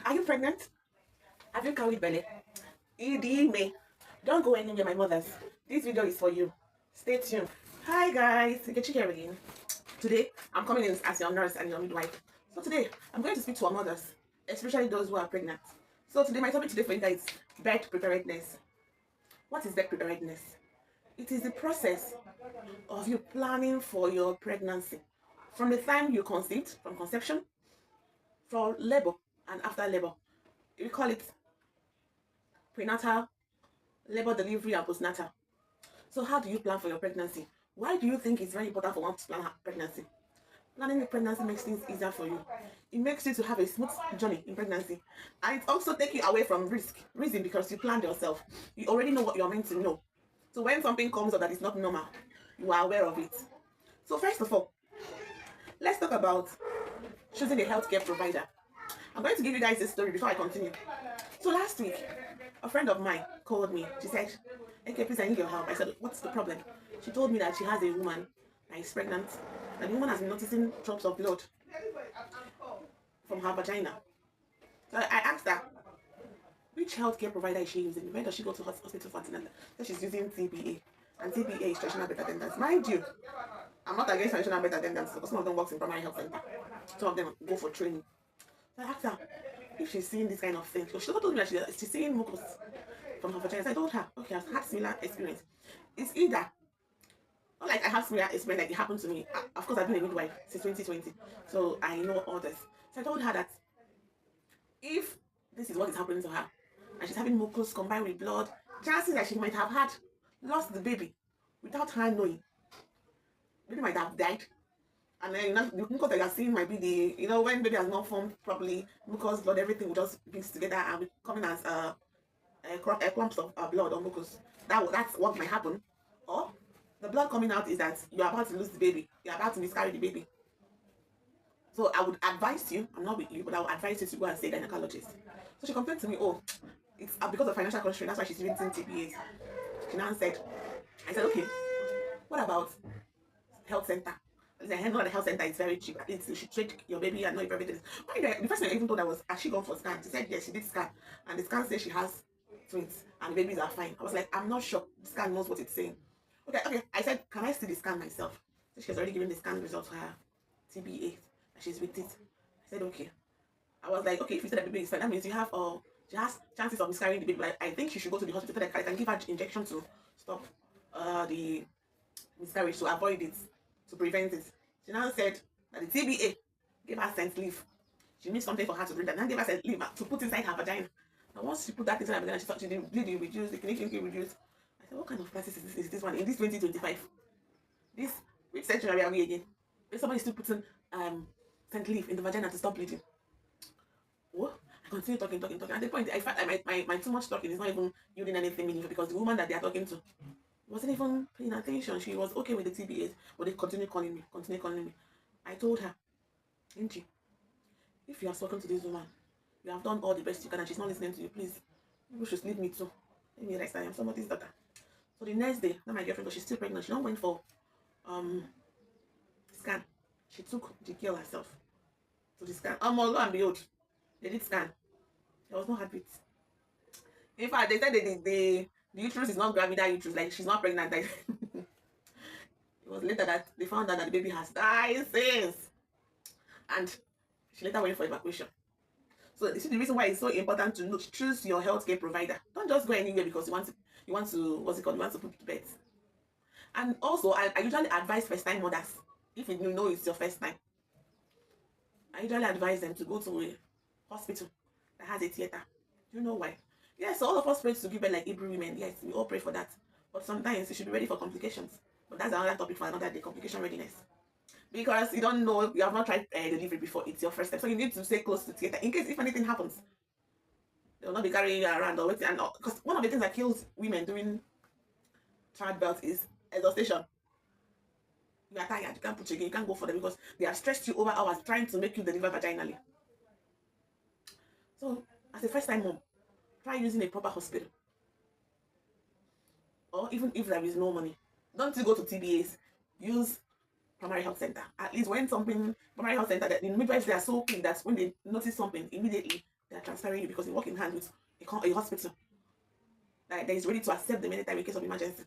Are you pregnant? Have you carried belly? ED me. Don't go anywhere, my mothers. This video is for you. Stay tuned. Hi guys, Nkechi here again. Today, I'm coming in as your nurse and your midwife. So today, I'm going to speak to our mothers, especially those who are pregnant. So today, my topic today for you guys is birth preparedness. What is birth preparedness? It is the process of you planning for your pregnancy. From the time you conceived, from conception, for labor and after labor. We call it prenatal, labor, delivery, and postnatal. So how do you plan for your pregnancy? Why do you think it's very important for one to plan pregnancy? Planning the pregnancy makes things easier for you. It makes you to have a smooth journey in pregnancy. And it also takes you away from reason because you planned yourself. You already know what you're meant to know. So when something comes up that is not normal, you are aware of it. So first of all, let's talk about choosing a healthcare provider. I'm going to give you guys this story before I continue. So last week, a friend of mine called me. She said, "Okay, please, I need your help." I said, "What's the problem?" She told me that she has a woman that is pregnant, and the woman has been noticing drops of blood from her vagina. So I asked her, which healthcare provider is she using? Where does she go to hospital for antenatal? So she's using TBA, and TBA is traditional birth attendants. Mind you, I'm not against traditional birth attendants because some of them work in primary health center. Some of them go for training. So I asked her if she's seeing this kind of thing. So she told me that she's seeing mucus from her vagina. So I told her, okay, I've had similar experience. It's either, not like I have similar experience like it happened to me. Of course, I've been a midwife since 2020, so I know all this. So I told her that if this is what is happening to her, and she's having mucus combined with blood, chances that she might have lost the baby without her knowing. The baby might have died. And then the mucus that you're seeing might be when baby has not formed properly, mucus, blood, everything will just mix together and be coming as clumps of blood or mucus. That's what might happen. Or the blood coming out is that you're about to lose the baby. You're about to miscarry the baby. So I would advise you, I'm not with you, but I would advise you to go and see a gynecologist. So she complained to me, oh, it's because of financial constraint, that's why she's using TBAs. She now said, I said, okay, what about health center? I know the health center is very cheap. At least you should treat your baby and know if everything is. The first thing I even told her was, has she gone for scan? She said yes, she did scan, and the scan says she has twins and the babies are fine. I was like, I'm not sure. The scan knows what it's saying. Okay. I said, can I see the scan myself? So she has already given the scan results for her TBA, and she's with it. I said, okay. I was like, okay, if you said the baby is fine, that means she has chances of miscarrying the baby. But I think she should go to the hospital so that I can give her injection to stop the miscarriage, to avoid it, to prevent it. She now said that the TBA gave her scent leaf. She needs something for her to bring that. Now gave her scent leaf to put inside her vagina. And once she put that inside her vagina, she thought the bleeding reduced, the clinic reduced. I said, what kind of practice is this one in this 2025? Which century are we again? If somebody still putting scent leaf in the vagina to stop bleeding. Oh, I continue talking. At the point, I felt like my too much talking is not even yielding anything meaningful because the woman that they are talking to wasn't even paying attention. She was okay with the TBAs, but they continued calling me. I told her, Inchi, if you have spoken to this woman, you have done all the best you can and she's not listening to you, please, you should leave me too. Let me rest. I am somebody's daughter. So the next day, now my girlfriend, because she's still pregnant, she now went for scan. She took the girl herself to the scan. Lo and behold, they did scan. There was no heartbeat. In fact, they said the uterus is not gravidae uterus, like she's not pregnant. Like it was later that they found out that the baby has died since, and she later went for evacuation. So this is the reason why it's so important to choose your healthcare provider. Don't just go anywhere because you want to you want to put to bed. And also, I usually advise first-time mothers, if you know it's your first time, I usually advise them to go to a hospital that has a theater. Do you know why? Yes, all of us pray to give birth like Hebrew women. Yes, we all pray for that. But sometimes you should be ready for complications. But that's another topic for another day, complication readiness. Because you don't know, you have not tried delivery before, it's your first step. So you need to stay close to theater in case if anything happens. They will not be carrying you around or waiting. Because one of the things that kills women during childbirth is exhaustion. You are tired, you can't push again, you can't go for them because they have stressed you over hours trying to make you deliver vaginally. So, as a first-time mom, try using a proper hospital. Or even if there is no money, don't you go to TBAs, use primary health center. At least when primary health center, the midwives, they are so quick that when they notice something, immediately they are transferring you because they work in hand with a hospital that is ready to accept them anytime in case of emergency.